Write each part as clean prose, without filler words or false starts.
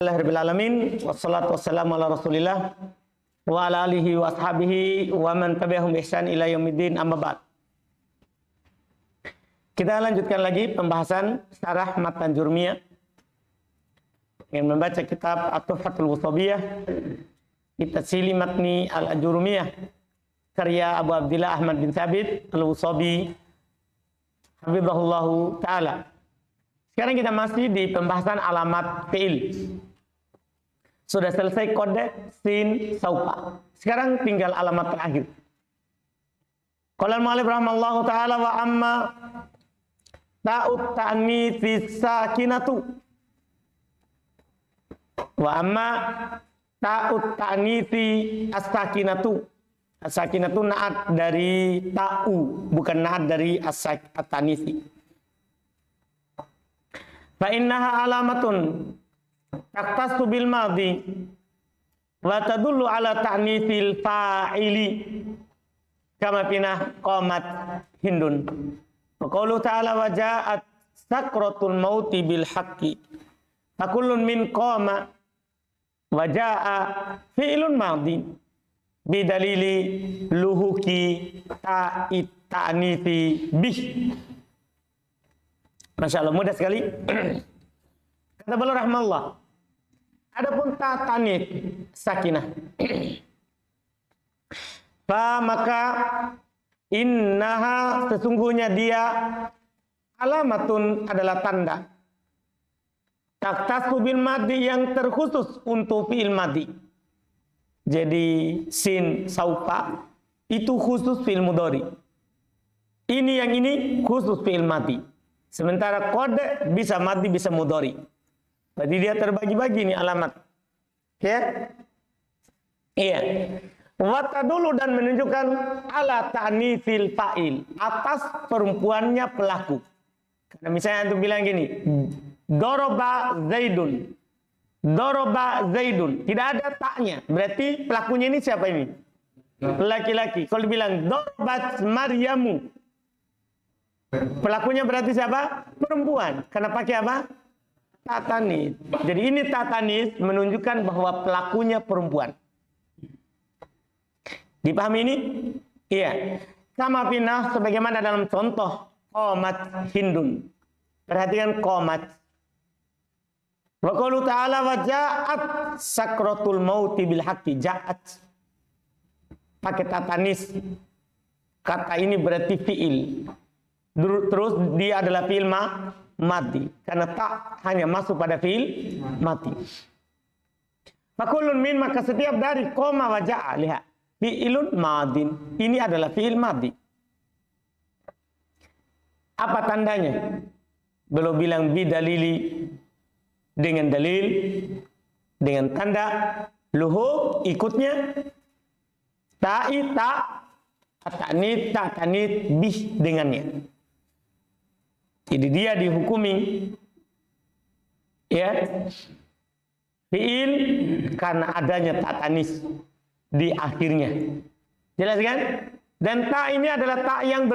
Alhamdulillahirrahmanirrahim. Wassalatu wassalamu ala rasulillah wa ala alihi wa ashabihi wa man tabi'ahum ihsan ila yaumiddin, amma ba'd. Kita lanjutkan lagi pembahasan syarah matan Jurmiyah yang membaca kitab At-Tuhfatul Wustabiyah Bitatsili Matni Al-Jurmiyah karya Abu Abdillah Ahmad bin Thabit Al-Wusabi Habibahullahu Ta'ala. Sekarang kita masih di pembahasan alamat fi'il. Sudah selesai kode sin saupa. Sekarang tinggal alamat terakhir. Qala al-mu'allif rahimahullahu ta'ala wa amma ta'ut ta'nits sakinatu. Wa amma ta'ut ta'nitsi as-sakinatu. As-sakinatu naat dari ta'u, bukan naat dari at-ta'nitsi. Fa innaha alamatun taqtasu bil madhi wa tadullu ala ta'nitsil fa'ili kama pinah qamat hindun. Wa qaulu ta'ala wa ja'at sakratul mauti bil haqqi fa kullun min qama wa ja'a fi'lun madhi bi dalili luhuki ta'nitsi bih. Masya Allah, mudah sekali. Kata beliau rahmatullah, adapun ta tanith sakinah, maka innaha sesungguhnya dia alamatun adalah tanda taktasu bil madi yang terkhusus untuk fi'il madi. Jadi sin saufa itu khusus fi'il mudhari. Ini yang ini khusus fi'il madi. Sementara kode bisa madi bisa mudhari. Jadi dia terbagi-bagi nih alamat. Ya? Iya. Wata dulu dan menunjukkan ala ta'nitsil fa'il, atas perempuannya pelaku. Karena misalnya antum bilang gini, doroba zaidun. Doroba zaidun. Tidak ada taknya. Berarti pelakunya ini siapa ini? Laki-laki. Kalau dibilang dorobat Maryamu, pelakunya berarti siapa? Perempuan. Karena pakai apa? Tatanis. Jadi ini tatanis menunjukkan bahwa pelakunya perempuan. Dipahami ini? Iya. Sama pinah sebagaimana dalam contoh qomat hindun. Perhatikan qomat. Wa qaulu ta'ala wa ja'at sakratul mauti bil haqqi. Ja'at. Pakai tatanis. Kata ini berarti fi'il. Terus dia adalah fi'il mati, karena tak hanya masuk pada fi'il mati. Fakulun min, maka setiap dari koma wa ja'a, lihat fi'ilun madin, ini adalah fi'il madi. Apa tandanya? Belum bilang bidalili, dengan dalil, dengan tanda luhu ikutnya ta'i ta ta'nit ta ta'nit bih dengannya. Jadi dia dihukumi ya fi'il karena adanya ta tanis di akhirnya. Jelas kan? Dan ta ini adalah ta yang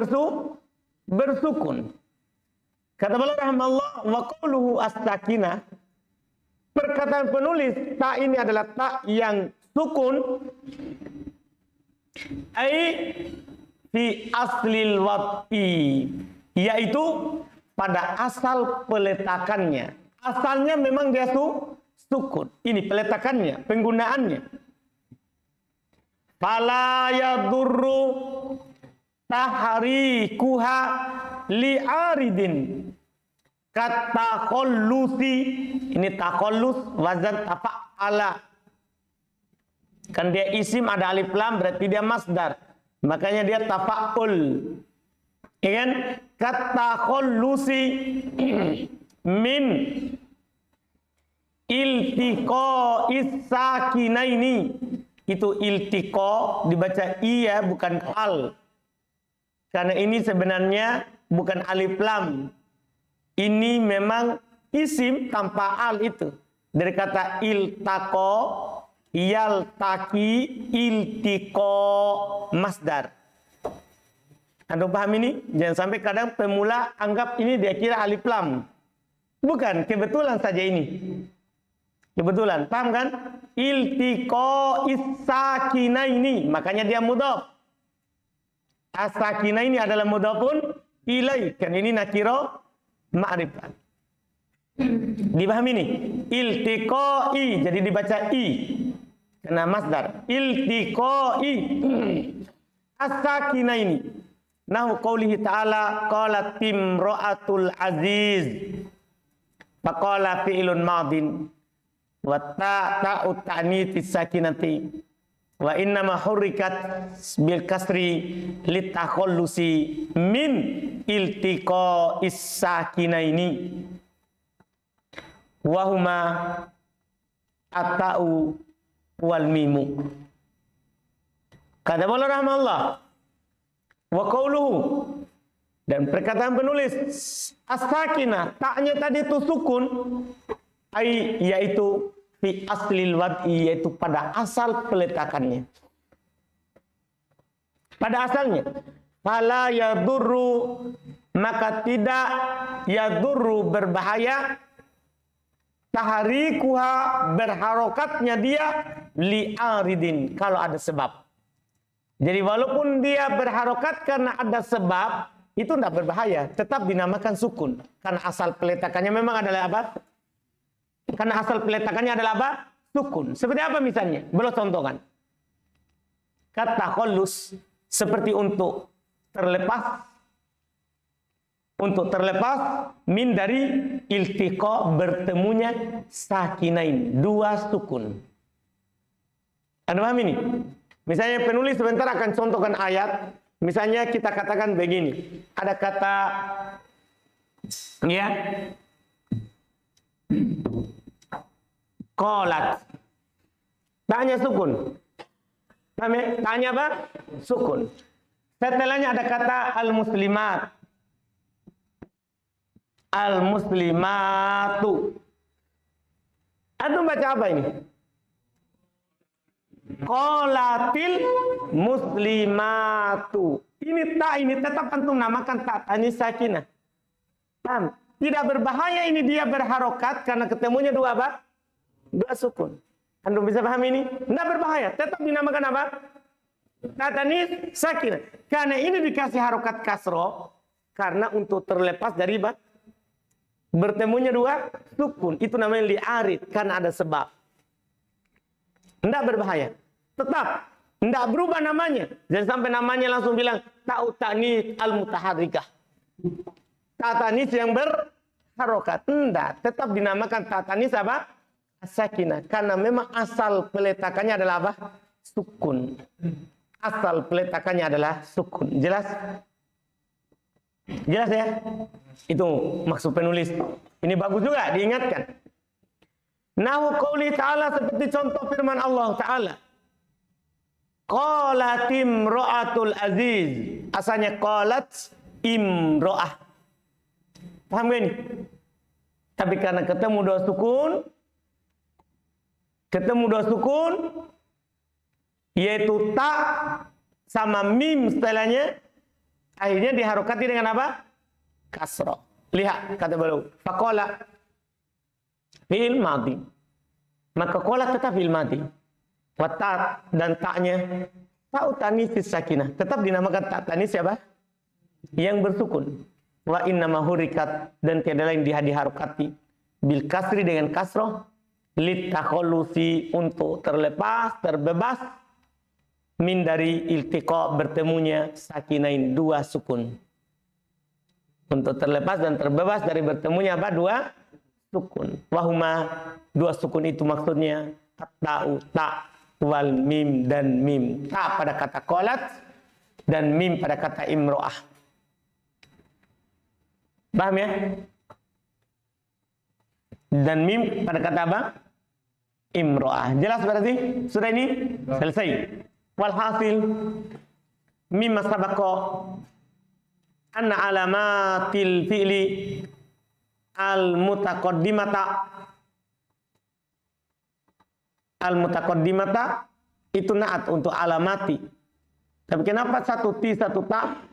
bersukun. Kata beliau rahimahullah wa qauluhu as-sakinah. Perkataan penulis ta ini adalah ta yang sukun. Ai fi aslil wat'i, yaitu pada asal peletakannya. Asalnya memang dia sukun. Ini peletakannya, penggunaannya. Fala yadurru tahrikuha li'aridin katakhallusi. Ini takhallus wazan tafa'ala. Kan dia isim ada alif lam berarti dia masdar. Makanya dia tafa'ul. Ya kan? Katakhallusi min iltiqa'is sakinaini. Itu iltiqa dibaca iya bukan al. Karena ini sebenarnya bukan alif lam. Ini memang isim tanpa al itu. Dari kata iltaqa, yaltaqi, iltiqa, masdar. Anda paham ini? Jangan sampai kadang pemula anggap ini dia kira alif lam. Bukan, kebetulan saja ini. Kebetulan, paham kan? Iltiqo is-sakinaini, makanya dia mudhaf. As-sakinaini adalah mudhafun ilaih, kan ini nakiro ma'rifat. Dipahami nih? Iltiqoi, jadi dibaca i karena masdar. Iltiqoi as-sakinaini. Nahu qaulihi ta'ala qalat timra'atul aziz. Faqala fi'lun madin wa ta'u ta'nits sakinati wa inna ma hurrikat bil kasri litakhallusi min iltiqa is-sakinaini wa huma at-ta'u wal mimu. Kata Allah rahmatullah wa qauluhu, dan perkataan penulis as-sakinah, taknya tadi itu sukun, yaitu fi aslil wad'i, yaitu pada asal peletakannya. Pada asalnya, fala yadurru, maka tidak yadurru berbahaya, taharikuha berharokatnya dia li'aridin kalau ada sebab. Jadi walaupun dia berharokat karena ada sebab, itu tidak berbahaya, tetap dinamakan sukun. Karena asal peletakannya memang adalah apa? Karena asal peletakannya adalah apa? Sukun. Seperti apa misalnya? Boleh contohkan. Kata kholus, seperti untuk terlepas. Untuk terlepas, min dari iltiqa, bertemunya sakinain, dua sukun. Anda paham ini? Misalnya penulis sebentar akan contohkan ayat. Misalnya kita katakan begini, ada kata ya qalat, tanya sukun, tanya apa? Sukun. Setelahnya ada kata al-muslimat, al-muslimatu. Antum baca apa ini? Qolatil muslimatu. Ini tak, ini tetap antum namakan tak tanis sakinah. Paham? Tidak berbahaya ini dia berharokat karena ketemunya dua apa? Dua sukun. Antum bisa paham ini? Tidak berbahaya, tetap dinamakan apa? Tak tanis sakinah. Karena ini dikasih harokat kasroh karena untuk terlepas dari apa? Bertemunya dua sukun. Itu namanya li'arid karena ada sebab. Tidak berbahaya. Tetap. Tidak berubah namanya. Jangan sampai namanya langsung bilang ta'u ta'nis al-mutaharrikah. Ta'tanis yang berharokat. Tidak. Tetap dinamakan ta'tanis apa? As-sakinah. Karena memang asal peletakannya adalah apa? Sukun. Asal peletakannya adalah sukun. Jelas? Jelas ya? Itu maksud penulis. Ini bagus juga diingatkan. Nahu qouli ta'ala, seperti contoh firman Allah Ta'ala. Qalat imra'atul aziz. Asalnya qalat imra'ah. Paham gak ini? Tapi karena ketemu dua sukun, yaitu ta sama mim setelahnya, akhirnya diharokati dengan apa? Kasroh. Lihat kata beliau. Faqala fi'il madhi. Maka qala tetap fi'il madhi. Wa ta dan ta'nya ta'u tanis sakinah. Tetap dinamakan ta tanis siapa? Yang bersukun. Wa inna ma hurikat, dan tiada lain diharokati bil kasri dengan kasroh, litakhallusi untuk terlepas, terbebas, min dari iltiqa bertemunya sakinain, dua sukun. Untuk terlepas dan terbebas dari bertemunya apa? Dua sukun. Wahuma, dua sukun itu maksudnya ta'u, ta' wal mim dan mim. Ta pada kata qalat dan mim pada kata imro'ah. Paham ya? Dan mim pada kata apa? Imro'ah. Jelas berarti? Sudah ini selesai. Walhasil mimma sabaqa anna alamatil fi'li al-mutaqaddimata itu naat untuk alamati. Tapi kenapa satu ti satu ta?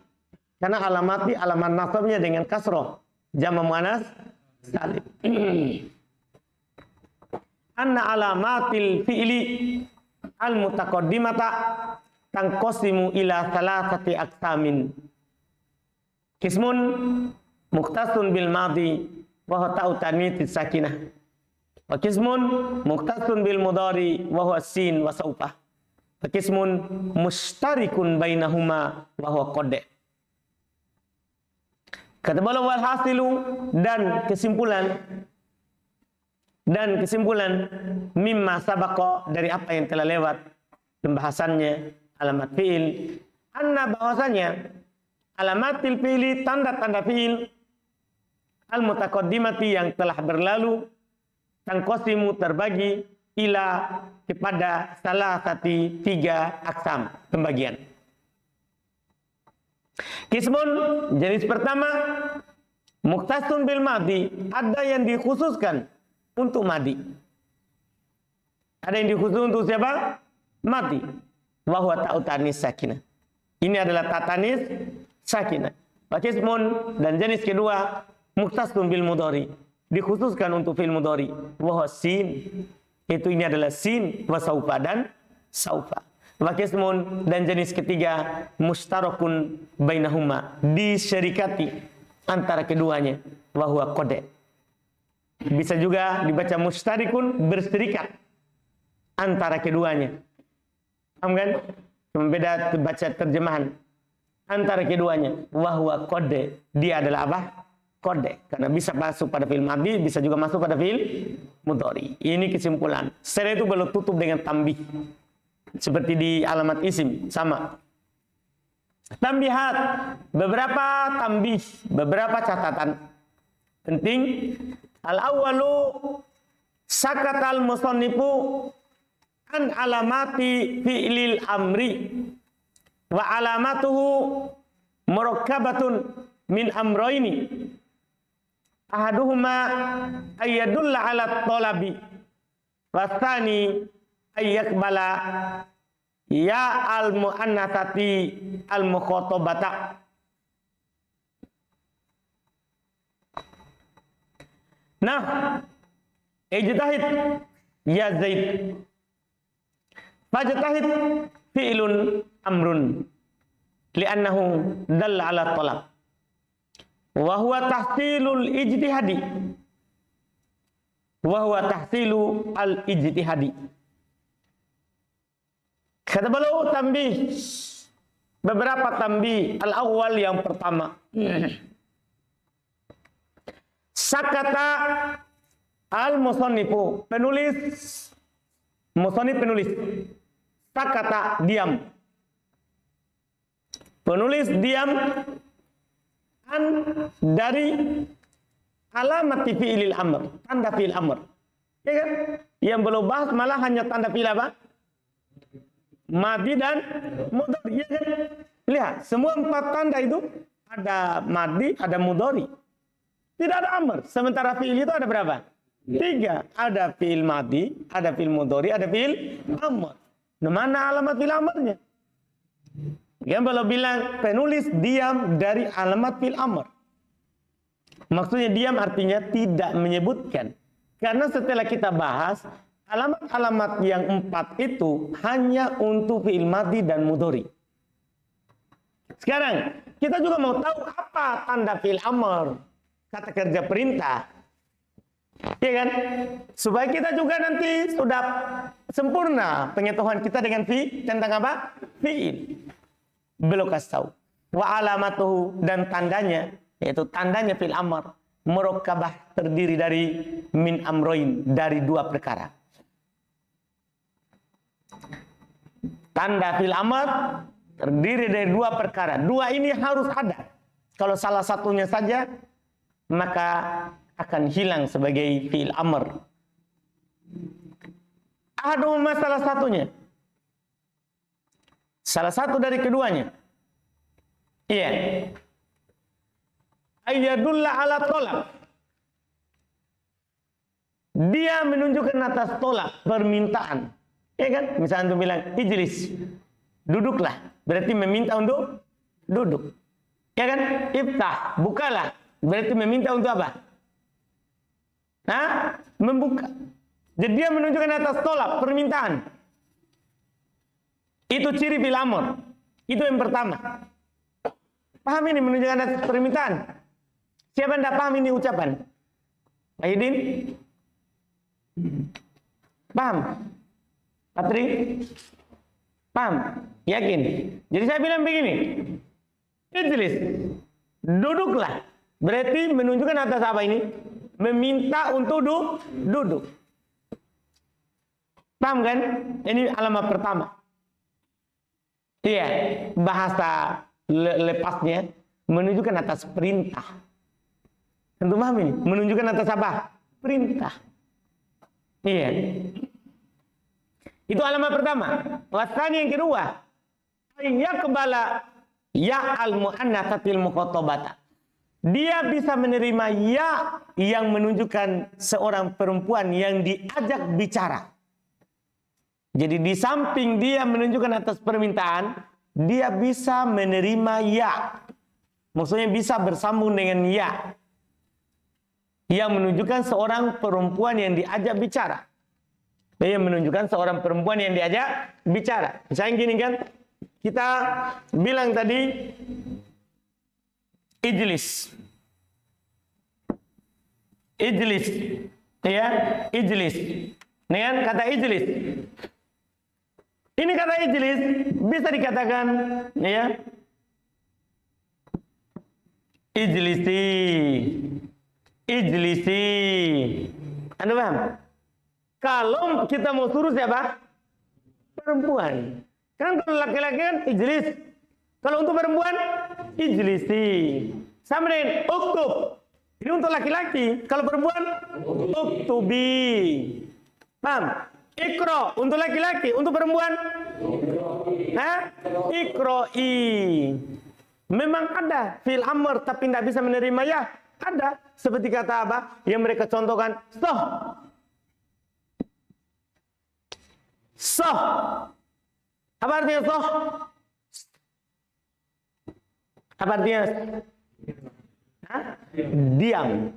Karena alamati alamat nasabnya dengan kasroh, jama' muannas salim. anna alamatil fi'li al-mutaqaddimata tanqasimu ila thalathati aqsamin. Qismun mukhtasun bil madhi wa huwa ta'u tanwits sakinah. Wa qismun mukhtasun bil mudhari wa huwa sin wa saufa. Wa qismun mustarikun bainahuma wa huwa qad. Kata beliau wal hasilu, dan kesimpulan mimma sabaqa, dari apa yang telah lewat pembahasannya alamat fi'il, anna, bahwasanya alamatil fi'li, tanda-tanda fi'il al mutaqaddimati, yang telah berlalu, tangqasimu, terbagi, ila, kepada salah satu 3 aksam, pembagian. Kismun, jenis pertama, mukhtasun bil madhi, ada yang dikhususkan untuk madhi. Ada yang dikhususkan untuk siapa? Madhi. Wa huwa ta'u tanis sakinah. Ini adalah tatanis sakinah. Wa kismun, dan jenis kedua, mukhtasun bil mudhari, dikhususkan untuk fil mudhari. Wa huwa sin, itu ini adalah sin, wa saufa, dan saufa. Wakismun, dan jenis ketiga, mustarakun bainahuma, disyarikati antara keduanya, wahwa qad. Bisa juga dibaca mustarikun, berserikat antara keduanya. Paham kan? Membeda baca terjemahan antara keduanya, wahwa qad, dia adalah apa? Qad, karena bisa masuk pada fi'il madhi, bisa juga masuk pada fi'il mudhari. Ini kesimpulan. Setelah itu belum tutup dengan tambih. Seperti di alamat isim, sama. Tambihat, beberapa tambih, beberapa catatan penting. Al-awwalu, sakatal musannifu an alamati fi'lil amri wa alamatuhu murakkabatun min amroini. Ahaduhuma ayyadulla ala talabi wasani ayyakbala ya al-mu'annatsati al-mukhatabata. Nah, ijtahid ya Zaid. Fajtahid fi'lun amrun li'annahu dalla ala talab. Wa huwa tahsilul ijtihadi. Wa huwa tahsilu al-ijtihadi. Kata beliau tambih, beberapa tambih. Al-awwal, yang pertama, sakata al-musannifu, penulis, musannif penulis, sakata diam, penulis diam, an dari alamat fi'ilil amr, tanda fi'il amr, ya kan? Yang belum bahas malah hanya tanda fi'il apa? Madhi dan mudhari, ya kan? Lihat, semua 4 tanda itu ada madhi, ada mudhari. Tidak ada amr. Sementara fi'il itu ada berapa? 3. Ada fi'il madhi, ada fi'il mudhari, ada fi'il amr. Mana alamat fi'il amrnya? Yang belum bilang penulis diam dari alamat fi'il amr. Maksudnya diam artinya tidak menyebutkan. Karena setelah kita bahas, alamat-alamat yang 4 itu hanya untuk fi'il madhi dan mudhari. Sekarang kita juga mau tahu apa tanda fi'il amr, kata kerja perintah, ya kan? Supaya kita juga nanti sudah sempurna pengetahuan kita dengan tentang apa? Fi'il. Belum kasih tahu. Wa alamatuhu, dan tandanya, yaitu tandanya fi'il amr, murakkabah, terdiri dari min amroin, dari 2 perkara. Tanda fi'il amr terdiri dari 2 perkara. 2 ini harus ada. Kalau salah satunya saja, maka akan hilang sebagai fi'il amr. Ahaduhuma, salah satunya. Salah satu dari keduanya. Iya. Ayyadulla ala tolak. Dia menunjukkan atas tolak, permintaan. Ya kan? Misalnya untuk bilang, ijlis, duduklah. Berarti meminta untuk duduk. Ya kan? Iftah, bukalah. Berarti meminta untuk apa? Nah, membuka. Jadi dia menunjukkan atas tolak, permintaan. Itu ciri fi'il amr. Itu yang pertama. Paham ini menunjukkan atas permintaan? Siapa yang tidak paham ini ucapan? Pak Hidin? Paham? Patri? Paham? Yakin? Jadi saya bilang begini. Ijlis. Duduklah. Berarti menunjukkan atas apa ini? Meminta untuk duduk. Paham kan? Ini alamat pertama. Iya, bahasa lepasnya menunjukkan atas perintah. Tentu paham ini? Menunjukkan atas apa? Perintah. Iya. Itu alamat pertama. Wasani yang kedua, yaqbala ya al-muannatsatil mukhatabata. Dia bisa menerima ya yang menunjukkan seorang perempuan yang diajak bicara. Jadi di samping dia menunjukkan atas permintaan, dia bisa menerima ya. Maksudnya bisa bersambung dengan ya. Yang menunjukkan seorang perempuan yang diajak bicara. Yang menunjukkan seorang perempuan yang diajak bicara. Misalnya gini kan, kita bilang tadi ijlis. Ijlis. Ya, ijlis. Dengan kata ijlis. Ini kata ijlis bisa dikatakan ya. Ijlisi. Ijlisi. Anda paham? Kalau kita mau suruh siapa? Perempuan. Kan kalau laki-laki kan ijlis. Kalau untuk perempuan, ijlisi. Sama dengan uktub. Ini untuk laki-laki. Kalau perempuan, uktubi. Paham? Ikro untuk laki-laki. Untuk perempuan, ikro'i. Memang ada fi'il amr tapi tidak bisa menerima ya. Ada. Seperti kata apa? Yang mereka contohkan. Soh. Soh. Apa artinya soh? Apa artinya? Diam.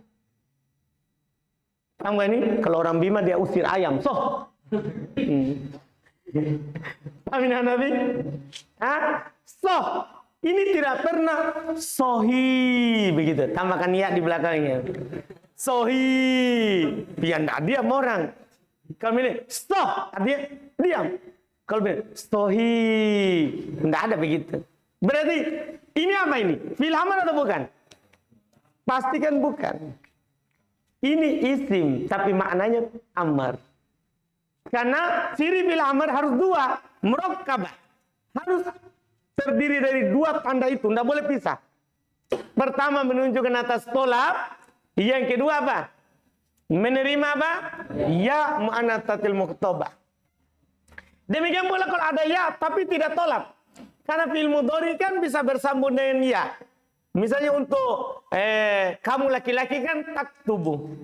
Paham gak ini? Kalau orang Bima dia usir ayam. Soh. Paham ini Nabi? Soh. Ini tidak pernah sohi. Begitu. Tambahkan ya di belakangnya. Sohi. Biar tidak diam orang. Kalau ini soh. Artinya diam. Kalau ini sohi. Tidak ada begitu. Berarti ini apa ini? Fi'il amr atau bukan? Pastikan bukan. Ini isim, tapi maknanya amr. Karena ciri fi'il amr harus dua, murakkabah. Harus terdiri dari dua tanda itu, tidak boleh pisah. Pertama menunjukkan atas tolak, yang kedua apa? Menerima apa? Ya muannatsatil mukhatabah. Demikian pula kalau ada ya tapi tidak tolak. Karena fi'il mudhari kan bisa bersambung dengan ya. Misalnya untuk kamu laki-laki kan taktubu.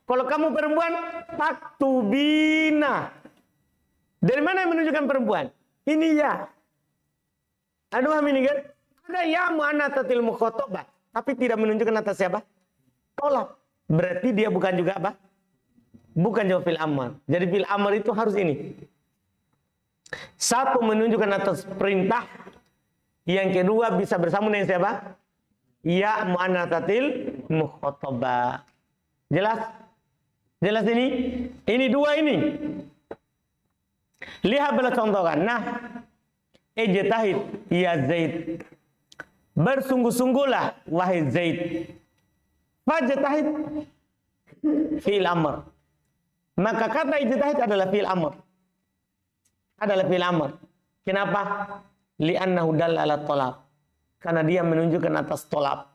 Kalau kamu perempuan taktubina. Dari mana yang menunjukkan perempuan? Ini ya. Aduh ini kan? Ada ya muannatsatil mukhatabah, tapi tidak menunjukkan atas siapa? Tolak. Berarti dia bukan juga apa? Bukan juga fi'il amr. Jadi fi'il amr itu harus ini. Satu menunjukkan atas perintah. Yang kedua bisa bersambung dengan siapa? Ya muannatsatil mukhatabah. Jelas? Jelas ini? Ini dua ini. Lihat bela contohkan. Nah, ijtahid ya Zaid. Bersungguh-sungguhlah wahai Zaid. Fajtahid fi'il amr. Maka kata ijtahid adalah fi'il amr. Adalah fi'il amr. Kenapa? Li'annahu dalla ala talab. Karena dia menunjukkan atas tolab.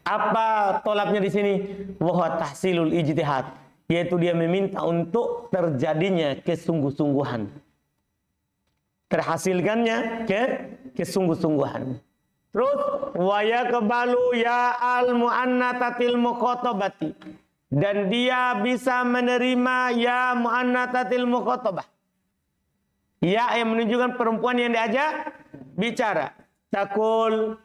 Apa tolabnya di sini? Wa tahsilul ijtihad, yaitu dia meminta untuk terjadinya kesungguh-sungguhan. Terhasilkannya kesungguh-sungguhan. Terus wa yaqbalu ya al muannatsatil mukhatabati, dan dia bisa menerima ya muannatsatil mukhatabah. Ya yang menunjukkan perempuan yang diajak bicara. Takul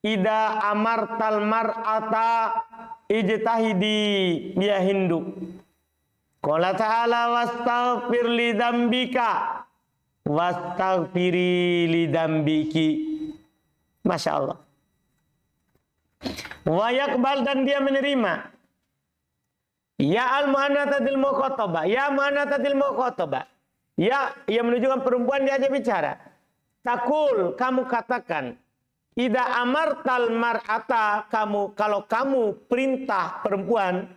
ida amartal mar'ata ijtahidi ya Hindu. Qala ta'ala wastaghfir li dzambika wastaghfiri li dzambiki. Masya Allah. Wa yaqbal, dan dia menerima. Ya al-mu'annatsatil muqatabah, ya mu'annatsatil muqatabah. Ya, yang menunjukkan perempuan diajak bicara. Takul, kamu katakan. Ida amartal mar'ata, kamu, kalau kamu perintah perempuan,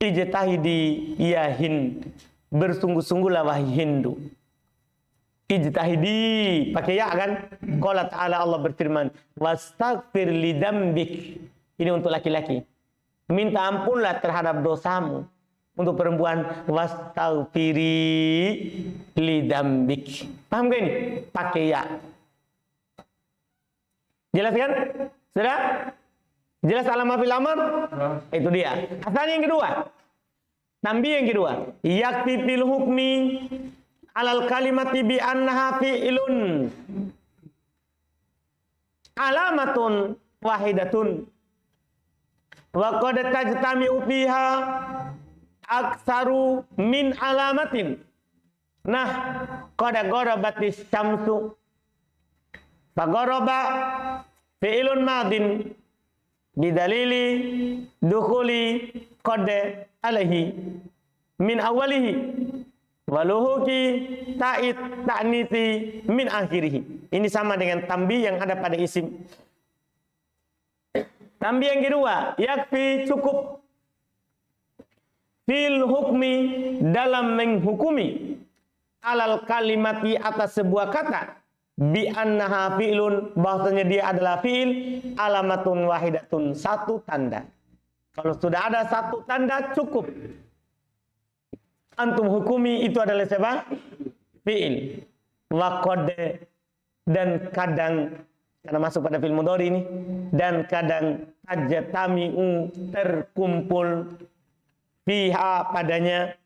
ijtahidi ya Hind, bersungguh-sungguhlah wahai Hindu. Ijtahidi, pakai ya kan? Qala ta'ala, Allah berfirman, wastaghfir li dzambik. Ini untuk laki-laki. Minta ampunlah terhadap dosamu. Untuk perempuan, wastaghfiri li dzambik. Paham gak ini? Pakai ya. Jelas kan? Sudah? Jelas alam fil amr? Itu dia. Asalnya yang kedua. Tambih yang kedua. Yakfi fil hukmi alal kalimati bi annaha fi'ilun alamatun wahidatun wa qad tajtami'u fiha aksaru min alamatin. Nah, qad gharabatis syamsu fagharaba fi'ilun madin bidalili dukhuli qad alaihi min awalihi waluhuki ta'id ta'niti min akhirih. Ini sama dengan tambi yang ada pada isim. Tambi yang kedua, yakfi, cukup, fil hukmi, dalam menghukumi, alal kalimati, atas sebuah kata, bi annaha fi'lun, bahwasanya dia adalah fi'il, alamatun wahidatun, satu tanda. Kalau sudah ada satu tanda cukup. Antum hukumi itu adalah siapa? Fi'il. Wa qad, dan kadang, karena masuk pada fi'il mudhari ini, dan kadang tajtami'u, terkumpul, fiha, padanya,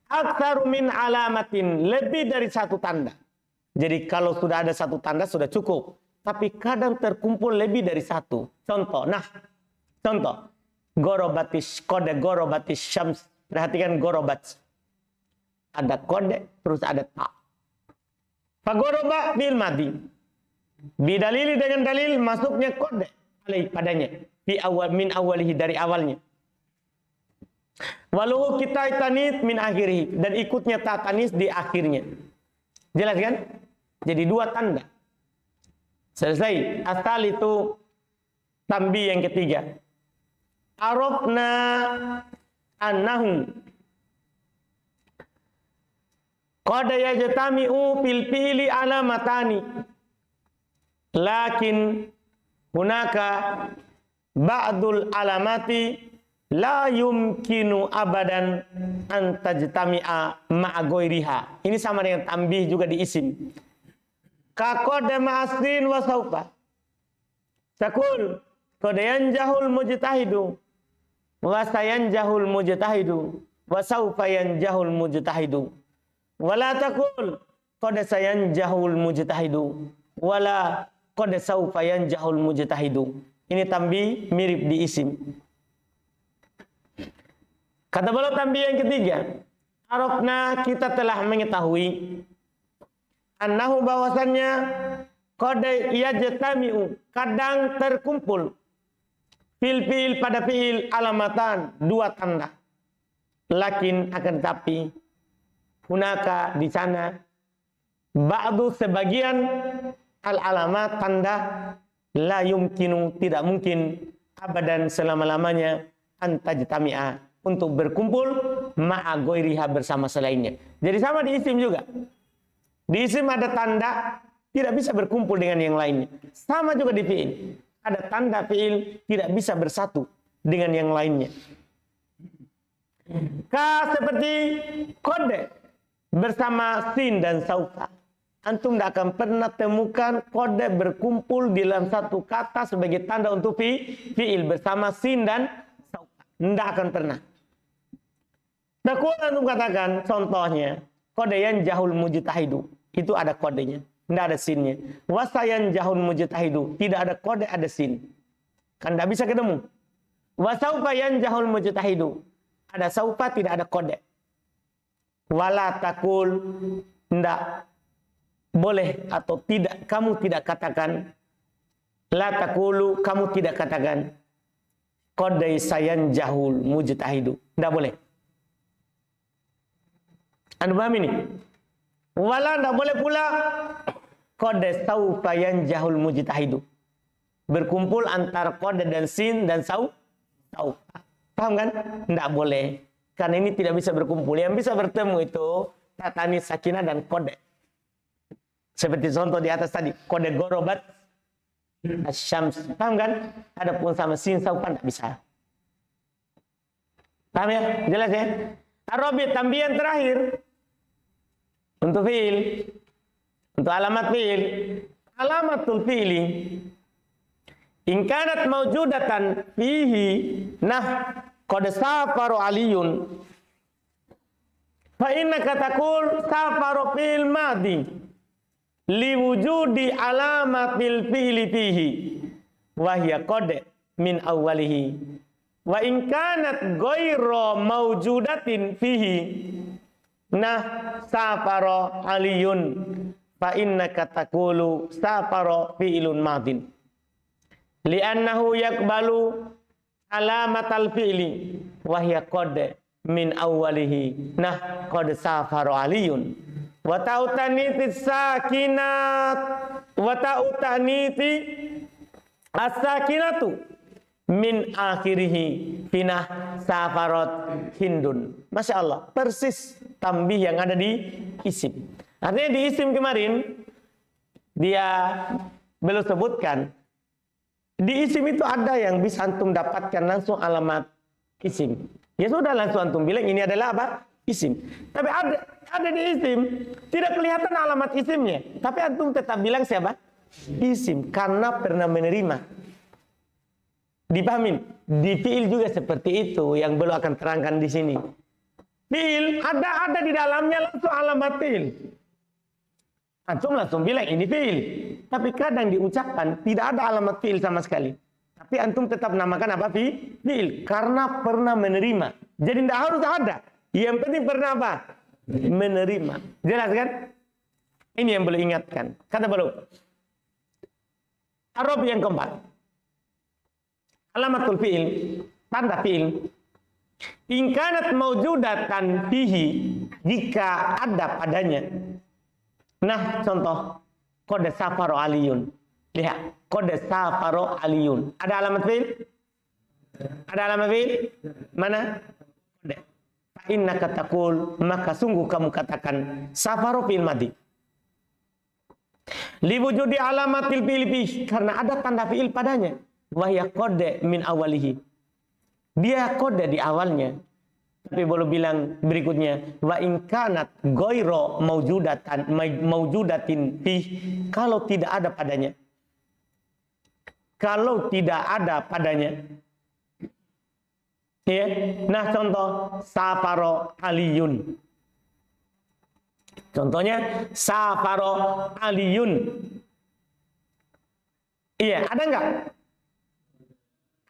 aktsaru min alamatin, lebih dari satu tanda. Jadi kalau sudah ada satu tanda sudah cukup. Tapi kadang terkumpul lebih dari satu. Contoh, contoh. Gorobatis, kode gorobatis syams. Perhatikan gorobat. Ada kode, terus ada ta. Fagoroba bil madi. Bidalili, dengan dalil masuknya kode alaih padanya. Fi awal, min awalihi, dari awalnya. Waluhu kita tanis min akhirih, dan ikutnya ta tanis di akhirnya. Jelas kan? Jadi dua tanda. Selesai. Asal itu tambi yang ketiga. Arafna annahum qad yajtami'u fil fi'li alamatani lakin hunaka ba'dul alamati la yumkinu abadan an tajtami'a ma'a ghairiha. Ini sama dengan tambih juga di isim. Ka qad ma'asrin wa saufa takul qad yanjahul mujtahidu wa sayanjahul mujtahidu wa saufa yanjahul mujtahidu wala taqul qad sayanjahul mujtahidu wala qad saufa yanjahul mujtahidu. Ini tambi mirip di isim. Kata beliau tambi yang ketiga, arafna, kita telah mengetahui, annahu, bahwasannya, qad yajtami'u, kadang terkumpul, fil fi'il, pada fi'il, alamatan, dua tanda. Lakin, akan tapi, hunaka, di sana, ba'du, sebagian, al-alamat, tanda, la yumkinu, tidak mungkin, abadan, selama-lamanya, antajtami'a, untuk berkumpul, ma'a ghairiha, bersama selainnya. Jadi sama di isim juga. Di isim ada tanda, tidak bisa berkumpul dengan yang lainnya. Sama juga di fi'il. Ada tanda fi'il tidak bisa bersatu dengan yang lainnya. Seperti kode bersama sin dan saufa. Antum tidak akan pernah temukan kode berkumpul di dalam satu kata sebagai tanda untuk fi'il bersama sin dan saufa. Tidak akan pernah. Takut antum katakan contohnya kode yang jahul mujtahidu. Itu ada kodenya. Tidak ada sinnya. Wasayan jahun mujtahidu. Tidak ada kode, ada sin. Kan tidak bisa ketemu. Wasaufa yan jahul mujtahidu. ada saufa, tidak ada kode. Wala takul, tidak boleh atau tidak, kamu tidak katakan. La takulu, kamu tidak katakan. Qadai sayan jahul mujtahidu. Tidak boleh. Anda paham ini? Wala tidak boleh pula qadai saufa yan jahul mujtahidu. Berkumpul antara qada dan sin dan saufa. Paham kan? Tidak boleh. Karena ini tidak bisa berkumpul. Yang bisa bertemu itu tatani sakinah dan qada. Seperti contoh di atas tadi. Qada gorobat asyams. Paham kan? Adapun sama sin saufa tidak bisa. Paham ya? Jelas ya? Arabi tambihan terakhir untuk fi'il, untuk alamat fi'il. Alamatul fi'li in kanat mawjudatan fihi nah qad safaru aliyun fa innaka taqul safaru fil madi liwujudi alamatil fi'li fihi wa hiya qad min awwalihi wa in kanat ghairu mawjudatin fihi nah safara aliyun fa innaka taqulu safara fi'lun madin li'annahu yaqbalu alamatal fi'li wa hiya qad min awwalihi nah qad safara aliyun wa ta'utaniti sakinat wa ta'utaniti as-sakinatu min akhirihi finah safarat hindun. Masya Allah, persis tambih yang ada di isim. Artinya di isim kemarin dia belum sebutkan. Di isim itu ada yang bisa antum dapatkan langsung alamat isim. Ya sudah, langsung antum bilang ini adalah apa? Isim. Tapi ada di isim tidak kelihatan alamat isimnya, tapi antum tetap bilang siapa? Isim, karena pernah menerima. Dipahamin? Di fi'il juga seperti itu yang belum akan terangkan di sini. Fi'il ada di dalamnya langsung alamat fi'il. Antum langsung bilang ini fi'il. Tapi kadang diucapkan tidak ada alamat fi'il sama sekali. Tapi antum tetap namakan apa? Fi'il. Karena pernah menerima. Jadi tidak harus ada. Yang penting pernah apa? Menerima. Jelas kan? Ini yang perlu ingatkan. Kata baru. Arab yang keempat. Alamatul fi'il, tanda fi'il. In kanat mawjudatan fihi, jika ada padanya. Nah, contoh qad safaro aliyun. Lihat, qad safaro aliyun. Ada alamat fi'il? Ada alamat fi'il? Mana? Qad. Fa innaka taqul, maka sungguh kamu katakan safaro fi'il madhi. Li wujudi alamatil fi'il fihi, karena ada tanda fi'il padanya. Wahya qad min awalihi. Dia qad di awalnya. Tapi boleh bilang berikutnya wa in kanat ghairu mawjudatin fi, kalau tidak ada padanya. Kalau tidak ada padanya. Ya. Nah, contoh safaro aliyun. Contohnya safaro aliyun. Iya, ada enggak?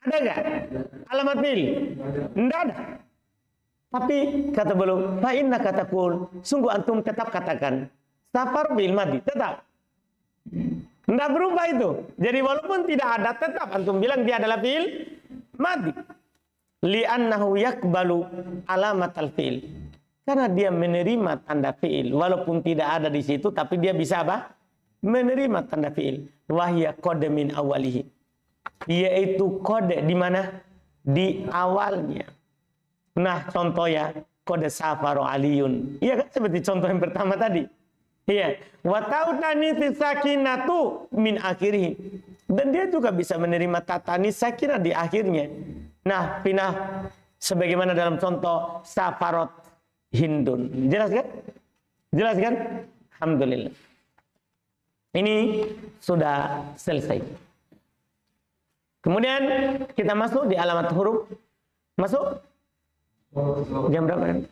Ada enggak? Alamat fi'il? Enggak ada. Tapi kata belum, fa inna katakul, sungguh antum tetap katakan safar fi'il madhi, tetap. Enggak berubah itu. Jadi walaupun tidak ada, tetap antum bilang dia adalah fi'il madhi. Li'annahu yakbalu alamatal fi'il. Karena dia menerima tanda fi'il, walaupun tidak ada di situ, tapi dia bisa apa? Menerima tanda fi'il. Wahya qad min awalihi. Yaitu kode di mana? Di awalnya. Nah, contohnya kode safaro aliyun. Iya kan, seperti contoh yang pertama tadi. Iya. Wa ta'utani sakinatu min akhirih. Dan dia juga bisa menerima tatani sakinah di akhirnya. Nah, pinah sebagaimana dalam contoh safarot hindun. Jelas kan? Jelas kan? Alhamdulillah. Ini sudah selesai. Kemudian kita masuk di alamat huruf. Masuk? Jam berapa nanti?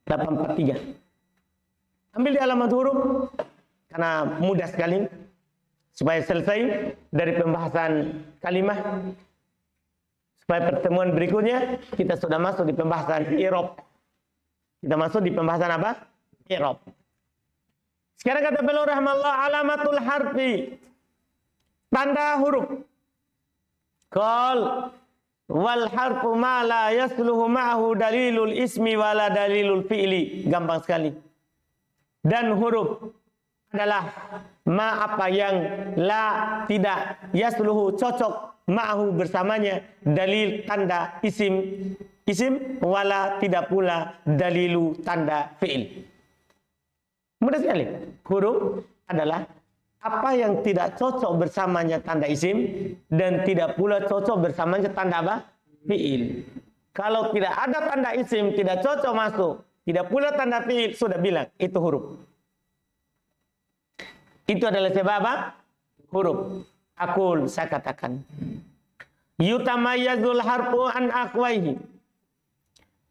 8.43. Ambil di alamat huruf karena mudah sekali supaya selesai dari pembahasan kalimah. Pada pertemuan berikutnya kita sudah masuk di pembahasan i'rab. Kita masuk di pembahasan apa? I'rab. Sekarang kata beliau rahmallah, alamatul harfi, tanda huruf. Qal wal harfu ma la yasluhu ma'ahu dalilul ismi wala dalilul fi'li. Gampang sekali. Dan huruf adalah ma apa yang la tidak yasluhu cocok ma'ahu bersamanya dalil tanda isim wala tidak pula dalilu tanda fi'il. Mudah sekali. Huruf adalah apa yang tidak cocok bersamanya tanda isim dan tidak pula cocok bersamanya tanda apa? Fi'il. Kalau tidak ada tanda isim, tidak cocok masuk, tidak pula tanda fi'il, sudah bilang itu huruf. Itu adalah sebab apa? Huruf. Aqul, saya katakan. Yutamayyazul harfu an akhwaihi.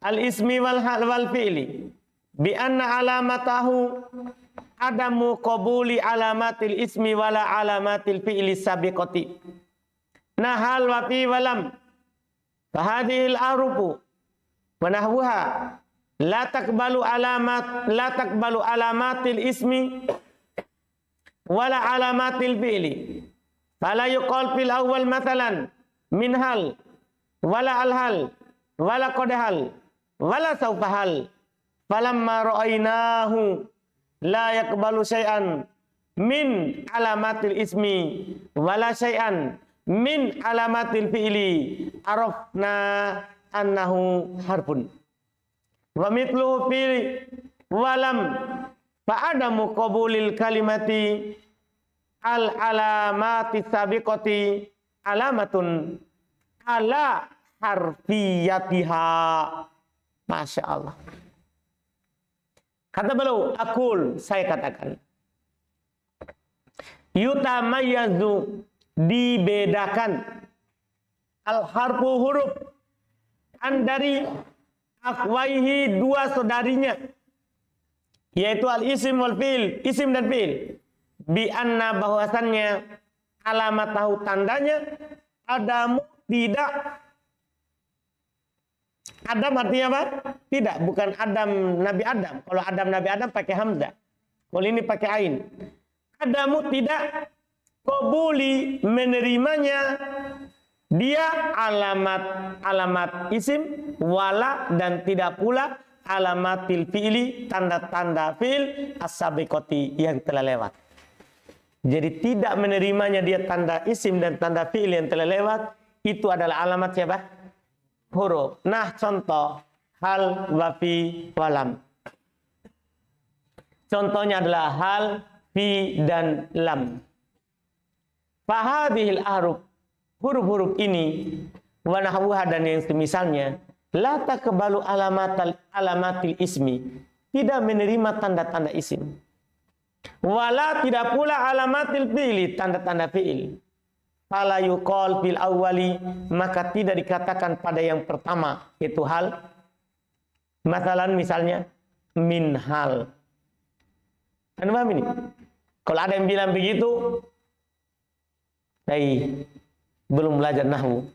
Al-ismi wal fi'li. Bi anna alamatahu adamu qabuli alamatil ismi wala alamatil fi'li sabiqati. Nahal wa fi walam. Fahadihil arufu. Wa nahwuha. La takbalu alamatil ismi wala alamatil fi'li. Fala yuqal fil awwal mathalan min hal wala al hal wala qad hal wala sawfa hal. Falamma ra'ainahu la yaqbalu syai'an min alamatil ismi wala syai'an min alamatil fi'li arafna annahu harfun. Wa mithluhu fi walam fa'adamu qabulil kalimati al alamati sabiqati alamatun ala harfiyatiha. Masya Allah. Kata beliau, aqul, saya katakan. Yutamayyazu, dibedakan. Al-harfu huruf. An dari akhwaihi, dua saudarinya. Yaitu al-isim wal fi'il, isim dan fi'il. Bi anna bahwasannya alamat tahu tandanya adamu tidak. Adam artinya apa? Tidak, bukan Adam Nabi Adam. Kalau Adam Nabi Adam pakai hamzah. Kalau ini pakai ain. Adamu tidak qabuli menerimanya dia alamat isim wala dan tidak pula alamatil fi'li tanda-tanda fi'il as-sabiqati yang telah lewat. Jadi tidak menerimanya dia tanda isim dan tanda fi'il yang telah lewat itu adalah alamat siapa? Huruf. Nah, contoh hal wa fi walam. Contohnya adalah hal, fi dan lam. Fahadhil ahruf, huruf-huruf ini wa nahwuha dan yang semisalnya la takbalu alamatil ismi, tidak menerima tanda-tanda isim. Wala tidak pula alamatil fi'li, tanda-tanda fi'il. Fala yuqal fil awwali, maka tidak dikatakan pada yang pertama yaitu hal. Masalan misalnya min hal. Anda paham ini? Kalau ada yang bilang begitu, belum belajar nahwu.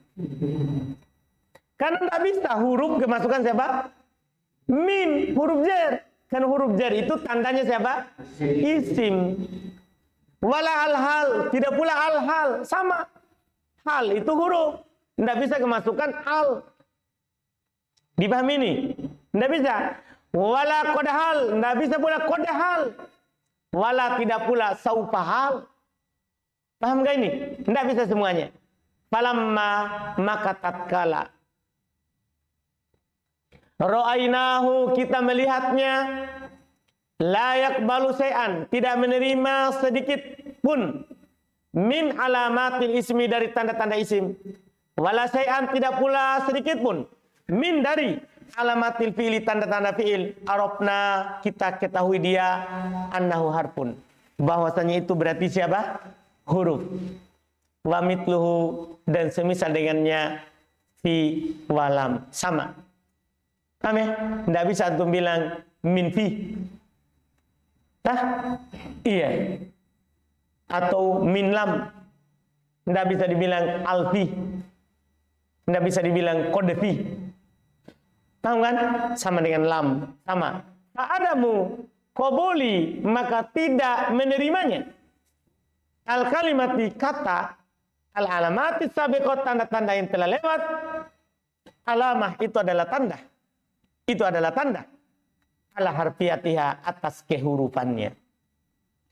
Karena tidak bisa huruf kemasukan siapa? Min, huruf jar. Kan huruf jar itu tandanya siapa? Isim. Wala al-hal, tidak pula al-hal, sama. Hal itu huruf, tidak bisa kemasukan al. Dipahami ini? Tidak bisa. Wala qadhal, tidak bisa pula qadhal. Wala tidak pula saupahal. Paham gak ini? Tidak bisa semuanya. Falamma maka tatkala ra'ainahu, kita melihatnya, layak balu syai'an, tidak menerima sedikit pun min alamatil ismi dari tanda-tanda isim, wala syai'an tidak pula sedikit pun min dari alamatil fi'li tanda-tanda fi'il, arafna kita ketahui dia annahu harfun, bahwasanya itu berarti siapa? Huruf. Wa mitluhu dan semisal dengannya fi walam, sama. Paham ya? Tidak bisa antum bilang min fi. Iya. Atau min lam. Tidak bisa dibilang alfi. Tidak bisa dibilang kode fi. Tahu kan? Sama dengan lam. Sama. Fa'adamu qabuli, maka tidak menerimanya. Al-kalimati kata, al-alamati sabiqat, tanda-tanda yang telah lewat. Alamah itu adalah tanda. Itu adalah tanda. Ala harfiyatiha, atas kehurufannya.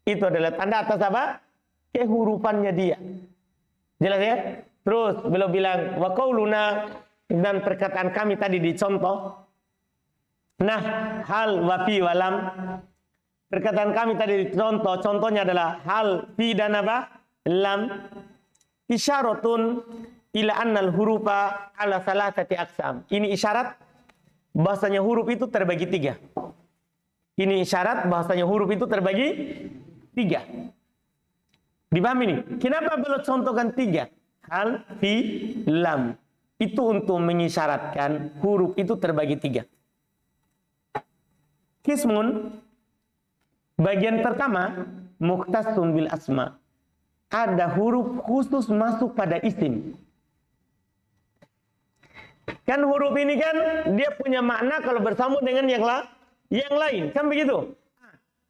Itu adalah tanda atas apa? Kehurufannya dia. Jelas ya? Terus beliau bilang wa qauluna, dan perkataan kami tadi dicontoh. Nah, hal wa fi walam. Perkataan kami tadi dicontoh. Contohnya adalah hal fi dan apa? Lam. Isyaratun ila annal hurufa ala salasati aqsam. Ini isyarat bahasanya huruf itu terbagi 3. Ini isyarat bahasanya huruf itu terbagi 3. Dipahami nih? Kenapa beliau contohkan 3? Hal, fi, lam. Itu untuk mengisyaratkan huruf itu terbagi 3. Kismun, bagian pertama, mukhtasun bil asma. Ada huruf khusus masuk pada isim. Kan huruf ini kan dia punya makna kalau bersambung dengan yang lain. Kan begitu?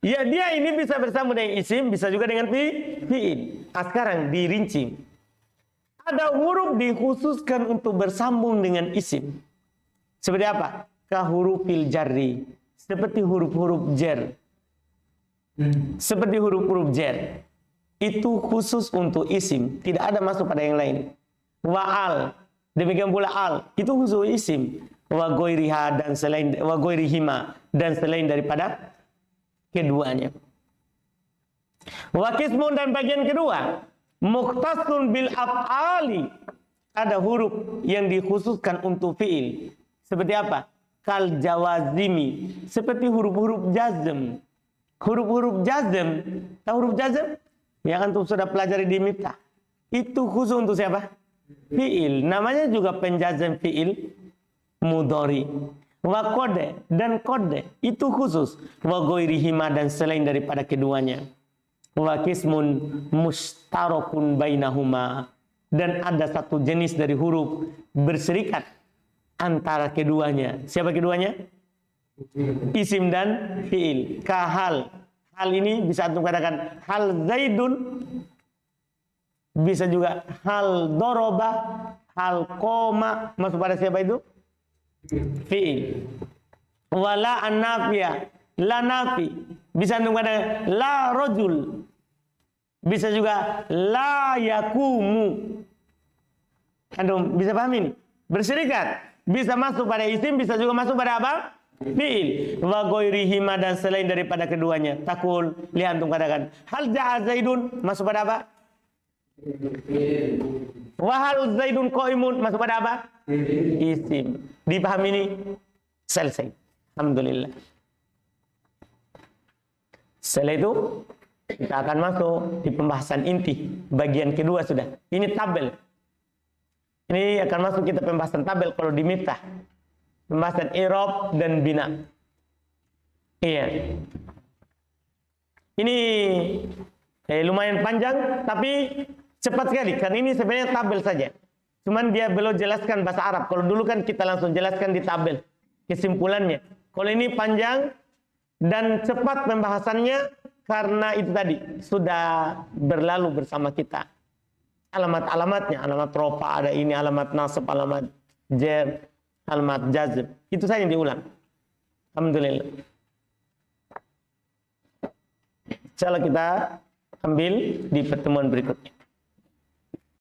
Ya, dia ini bisa bersambung dengan isim, bisa juga dengan fi'il. Sekarang dirinci. Ada huruf dikhususkan untuk bersambung dengan isim. Seperti apa? Kahurufil jarri. Seperti huruf-huruf jar. Seperti huruf-huruf jar. Itu khusus untuk isim. Tidak ada masuk pada yang lain. Wa'al. Demikian pula al. Itu khusus isim. Wa goiriha dan selain, wa goirihima dan selain daripada keduanya. Wa kismun, dan bagian kedua, mukhtasun bil af'ali. Ada huruf yang dikhususkan untuk fi'il. Seperti apa? Kal jawazimi. Seperti huruf-huruf jazm. Huruf-huruf jazm. Tahu huruf jazm? Yang antum sudah pelajari di Miftah. Itu khusus untuk siapa? Fi'il. Namanya juga penjazm fi'il mudhari. Wa kode, dan kode itu khusus. Wa goirihima, dan selain daripada keduanya. Wa kismun mustarakun bainahuma, dan ada satu jenis dari huruf berserikat antara keduanya. Siapa keduanya? Isim dan fi'il. Kahal. Hal ini bisa antum katakan hal zaidun, bisa juga hal doroba, hal koma. Masuk pada siapa itu? Fi'il. Wala an-nafiyah, la nafi. Bisa antum katakan la rajul. Bisa juga la yakumu. Antum bisa paham ini? Berserikat. Bisa masuk pada isim, bisa juga masuk pada apa? Fi'il. Wa ghairihima, dan selain daripada keduanya. Takul, lihat antum katakan hal ja'a zaidun, masuk pada apa? Wa hal zaidun qaimun, masuk pada apa? Isim. Dipahami ini? Selesai. Alhamdulillah. Setelah itu kita akan masuk di pembahasan inti. Bagian kedua sudah. Ini tabel. Ini akan masuk kita pembahasan tabel kalau di Miftah. Pembahasan i'rab dan bina. Iya. Ini lumayan panjang tapi cepat sekali. Kan ini sebenarnya tabel saja. Cuman dia belum jelaskan bahasa Arab. Kalau dulu kan kita langsung jelaskan di tabel kesimpulannya. Kalau ini panjang dan cepat pembahasannya karena itu tadi sudah berlalu bersama kita. Alamat-alamatnya, alamat rofa ada ini, alamat nasab, alamat jar, alamat jazm. Itu saja yang diulang. Alhamdulillah. Insyaallah kita ambil di pertemuan berikutnya.